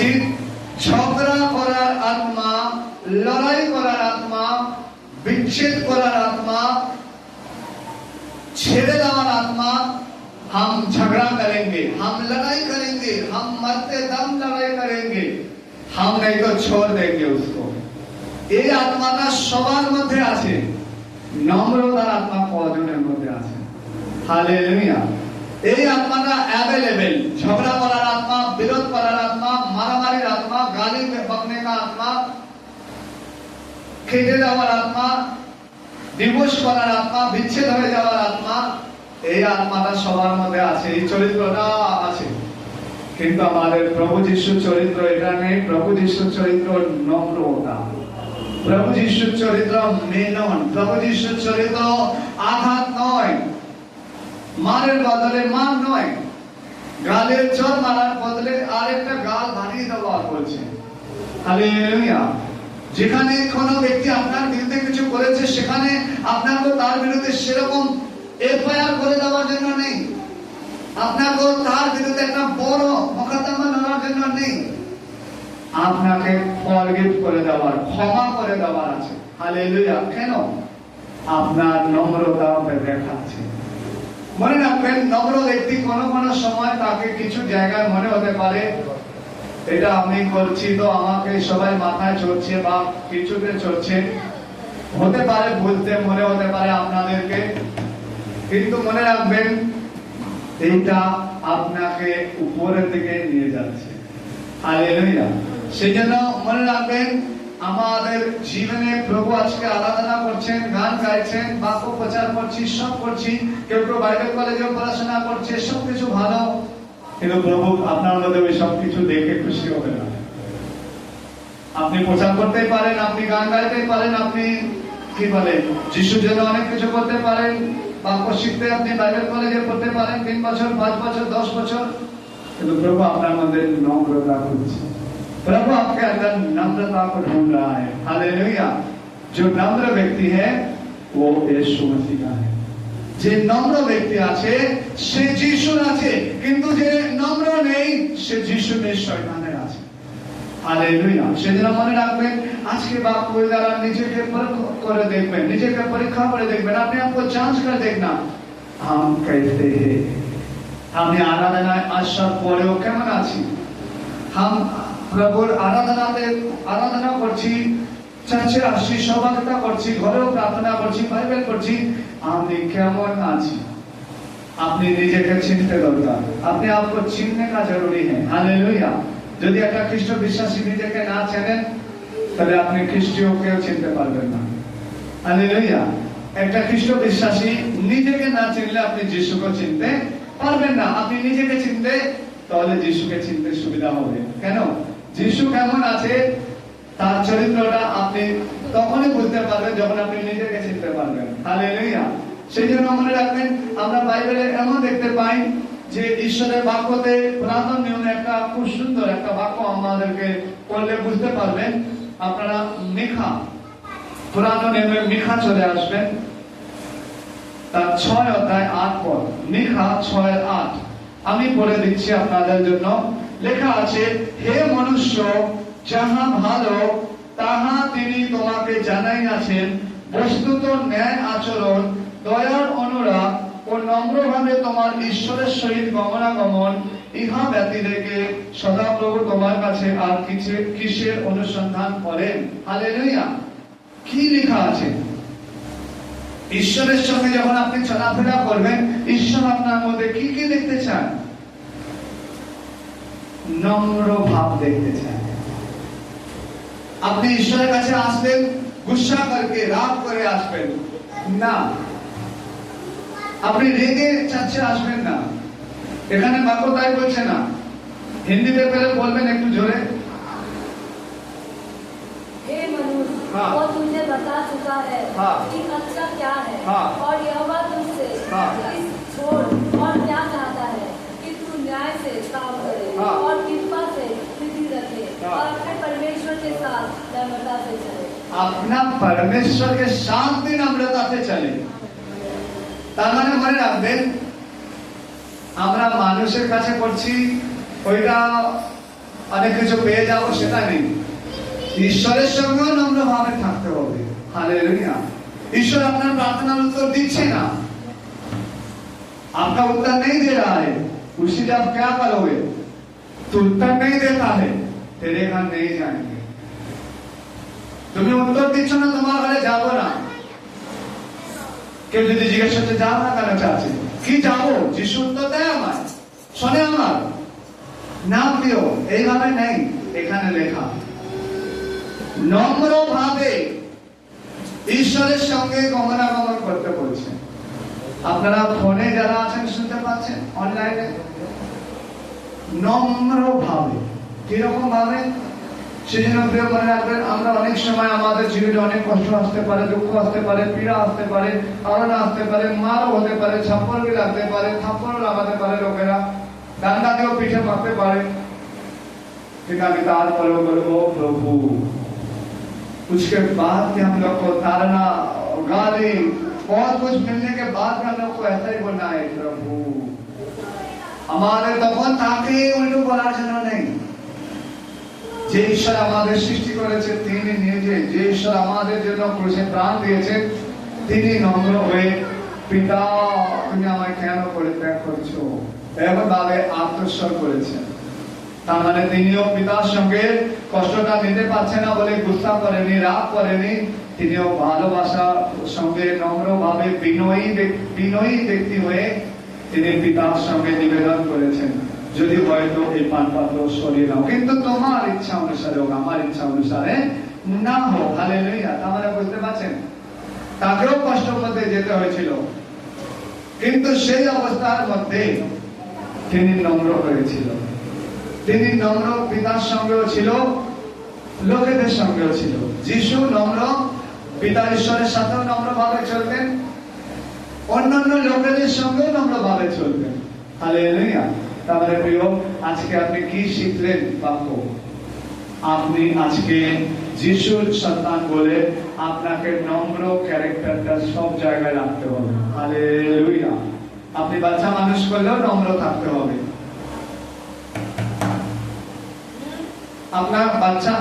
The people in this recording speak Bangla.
উচিত। ঝগড়া করার আত্মা, লড়াই করার আত্মা, বিচ্ছেদ করার আত্মা, छेड़े देवार आत्मा, हम झगड़ा करेंगे, हम लड़ाई करेंगे, हम मरते दम लड़ाई करेंगे, हम नहीं तो छोड़ देंगे उसको। ये आत्मा का सवार मध्य आछे, নম্রতার আত্মা কজনের মধ্যে আছে? হালেলুয়া। এই আত্মাটা অ্যাভেলেবল। ঝগড়া করার আত্মা, বিরোধ করার আত্মা, মারামারির আত্মা, গালি বকনে का आत्मा, খেটে যাওয়ার আত্মা, ডিভোর্স করার আত্মা, বিচ্ছেদ হয়ে যাওয়ার আত্মা, এই আত্মাটা সবার মধ্যে আছে, এই চরিত্রটা আছে। কিন্তু আমাদের প্রভু যিশুর চরিত্র এটা নেই। প্রভু যিশুর চরিত্র নম্রতা, প্রভু যিশুর চরিত্র মেনন, প্রভু যিশুর চরিত্র আঘাত নয়, মারের বদলে মান নয়, গালের চর মারার বদলে আরেকটা গাল ভাঙিয়ে দেওয়া বলছে। হালেলুয়া। যেখানে কোনো ব্যক্তি আপনার বিরুদ্ধে কিছু করেছে সেখানে আপনাকে তার বিরুদ্ধে সেরকম এফআইআর করে দেওয়ার জন্য নেই, আপনাকে তার বিরুদ্ধে একটা বড় মোকদ্দমা নেওয়ার জন্য নেই, আপনাকে ফরগিভ করে দেওয়ার, ক্ষমা করে দেওয়ার আছে। হালেলুয়া। কেন? আপনার নম্রতা দেখাচ্ছে। মনে রাখবেন, নম্র ব্যক্তি কোনো কোনো সময় তাকে কিছু জায়গায় মনে হতে পারে এটা আমি করছি তো আমাকে সবাই মাথায় চড়ছে বা কিছুতে চড়ছে, হতে পারে বলতে মনে হতে পারে আপনাদেরকে, কিন্তু মনে রাখবেন এইটা আপনাকে উপরের দিকে নিয়ে যাচ্ছে। হালেলুয়া। সেই জন্য মনে রাখবেন, আমাদের জীবনে প্রভু আজকে আরাধনা করছেন, গান গাইছেন, বাক্য প্রচার করছি, সব করছি, কেউ কেউ বাইবেল কলেজে পড়াশোনা করছে, সবকিছু ভালো, কিন্তু প্রভু আপনার মধ্যে ওই সব কিছু দেখে খুশি হবে না। আপনি প্রচার করতে পারেন, আপনি গান গাইতে পারেন, আপনি কি বলে যিশুর জন্য অনেক কিছু করতে পারেন, বাক্য শিখতে আপনি বাইবেল কলেজে পড়তে পারেন 3 বছর, 5 বছর, 10 বছর, কিন্তু প্রভু আপনার মধ্যে নম্রতা খুঁজছে। प्रभु आपके अंदर नम्रता को ढूंढ रहा है। हालेलुया। जो नम्र व्यक्ति है वो यीशु मसीह का है। যে নম্র ব্যক্তি আছে সে যিশুর আছে, কিন্তু যে নম্র নেই সে যিশু নেই, শয়তানের আছে। হালেলুয়া। সেজন্য মনে রাখবেন, আজকে বাক্য দ্বারা নিজেকে পরীক্ষা করে দেখবেন, নিজেকে পরীক্ষা করে দেখবেন, আপনি आपको जांच कर देखना हम कैसे हैं, আমি আরাধনায় আসার পরেও কেমন আছি, हम প্রভুর আরাধনা করছি, চার্চে আসছি, সভাটা করছি, ঘরেও প্রার্থনা করছি, বাইবেল করছি, আমি কেমন আছি? আপনি নিজেকে চিনতে দরকার। আপনি आपको চিনने का जरूरी है। हालेलुया। যদি একটা খ্রিস্ট বিশ্বাসী নিজেকে না চেনেন তাহলে আপনি খ্রিস্টীয়কেও চিনতে পারবেন না। হালেলুয়া। একটা খ্রিস্ট বিশ্বাসী নিজেকে না চিনলে আপনি যিশুকে চিনতে পারবেন না। আপনি নিজেকে চিনতে তাহলে যিশুকে চিনতে সুবিধা হবে। কেন? যিশু কেমন আছে তার চরিত্রটা আপনি তখনই বুঝতে পারবেন যখন আপনি নিজেকে চিনতে পারবেন। হালেলুয়া। সেই জন্য মনে রাখবেন, আমরা বাইবেলে এমন দেখতে পাই যে ঈশ্বরের বাক্যতে পুরাতন নিয়মে একটা খুব সুন্দর একটা বাক্য আমাদেরকে পড়লে বুঝতে পারবেন। আপনারা মিখা, পুরাতন নিয়মে মিখা চলে আসবেন, তার 6 অধ্যায় 8 পদ। মিখা 6:8 আমি পড়ে দিচ্ছি আপনাদের জন্য। লেখা আছে, হে মনুষ্য, যাহা ভালো তাহা তিনি তোমাকে জানাইয়াছেন, বস্তুত ন্যায় আচরণ, দয়ার অনুরাগ ও নম্রভাবে তোমার ঈশ্বরের সহিত গমনাগমন, ইহা ব্যতি রেখে সদাপ্রভু তোমার কাছে আর কিসের অনুসন্ধান করেন। হালেলুয়া। কি লেখা আছে? ঈশ্বরের সঙ্গে যখন আপনি চলাফেরা করবেন, ঈশ্বর আপনার মধ্যে কি কি দেখতে চান? নম্র ভাব দেখতে চান। আপনি ঈশ্বরের কাছে আসবেন গুসা করকে, রাগ করে আসবেন না, আপনি রেগে চাচ্ছে আসবেন না। এখানে বাক্য তাই বলছে না। হিন্দিতে পেলে বলবেন একটু জোরে। हे मनुष्य, हाँ। वो तुझे बता चुका है हाँ। कि अच्छा क्या है, हाँ। और यहोवा तुझसे हाँ। इस छोड़ और क्या चाहता है कि तू न्याय से काम करे, हाँ। और कृपा से प्रीति रखे, हाँ। और अपने परमेश्वर के साथ नम्रता से चले। अपना परमेश्वर के साथ भी नम्रता से चले। তার মানে মনে রাখবেন, আমরা মানুষের কাছে করছি ওইটা অনেক কিছু পেয়ে যাবো সেটা নেই। ঈশ্বরের সঙ্গেও নম্রভাবে থাকতে হবে। हालेलुया। ईश्वर अपना प्रार्थना उत्तर दीजिए ना, आपका उत्तर नहीं दे रहा है, उसी लिए आप क्या करोगे? तो उत्तर नहीं देता है, तेरे घर नहीं जाएंगे। तुम्हें उत्तर दीजिए ना, तुम्हारे घरे जाओ ना। কেউ যদি জিজ্ঞাসা করতে যাও না কেন চাচ্ছি কি যাবো, যিশু উত্তর দেয় আমার, শোনে আমার, নাম দিও, এইভাবে নেই, এখানে লেখা নম্র ভাবে ঈশ্বরের সঙ্গে গমনাগমন করতে বলছে। আপনারা ফোনে যারা আছেন শুনতে পাচ্ছেন, অনলাইনে, নম্র ভাবে, কিরকম ভাবে? সেজন্য প্রিয় মনে রাখবেন, আমরা অনেক সময় আমাদের জীবনে অনেক কষ্ট আসতে পারে, দুঃখ আসতে পারে, পীড়া আসতে পারে, আলোড়ন আসতে পারে, মারও হতে পারে, ছাপ্পড় লাগতে পারে, থাপ্পড়ও লাগাতে পারে লোকেরা, ডান্ডাতেও পিঠে মারতে পারে, কিন্তু আমি তারপরেও বলবো প্রভু, उसके बाद भी हम लोग को तारना, गाली, बहुत कुछ मिलने के बाद भी हम लोग को ऐसा ही बोलना है प्रभु, हमारे তখন তাকে উল্টো বলার জন্য নেই। যে ঈশ্বর আমাদের সৃষ্টি করেছে তিনি নিজে, যে ঈশ্বর আমাদের জন্য ক্রুশে প্রাণ দিয়েছেন তিনি নম্র হয়ে, পিতা তুমি আমায় কেন পরিত্যাগ করছো, এমন ভাবে আত্মস্বর করেছেন। তার মানে তিনিও পিতার সঙ্গে কষ্টটা নিতে পারছে না বলে গুসা করেনি, রাগ করেনি, তিনিও ভালোবাসার সঙ্গে নম্রভাবে বিনয়ী ব্যক্তি হয়ে তিনি পিতার সঙ্গে নিবেদন করেছেন, যদি হয়তো এই পানপাত্র সরিয়ে নাও, কিন্তু তোমার ইচ্ছা অনুসারে হোক, আমার ইচ্ছা অনুসারে না হোক। হালেলুয়া। তার মানে বুঝতে পারছেন, তাকেও কষ্ট করতে যেতে হয়েছিল, কিন্তু সেই অবস্থার মধ্যে তিনি নম্র হয়েছিল। তিনি নম্র পিতার সঙ্গেও ছিল, লোকেদের সঙ্গেও ছিল। যিশু নম্র, পিতা ঈশ্বরের সাথেও নম্রভাবে চলতেন, অন্যান্য লোকেদের সঙ্গেও নম্রভাবে চলতেন। হালেলুয়া। তাহলে প্রিয়, আজকে আপনি কি শিখলেন বাক্য? আপনি আজকে যিশুর সন্তান বলে আপনাকে নম্র ক্যারেক্টারটা সব জায়গায় রাখতে হবে। হালেলুয়া। আপনি বাচ্চা মানুষ করলেও নম্র থাকতে হবে। আপনার বাচ্চা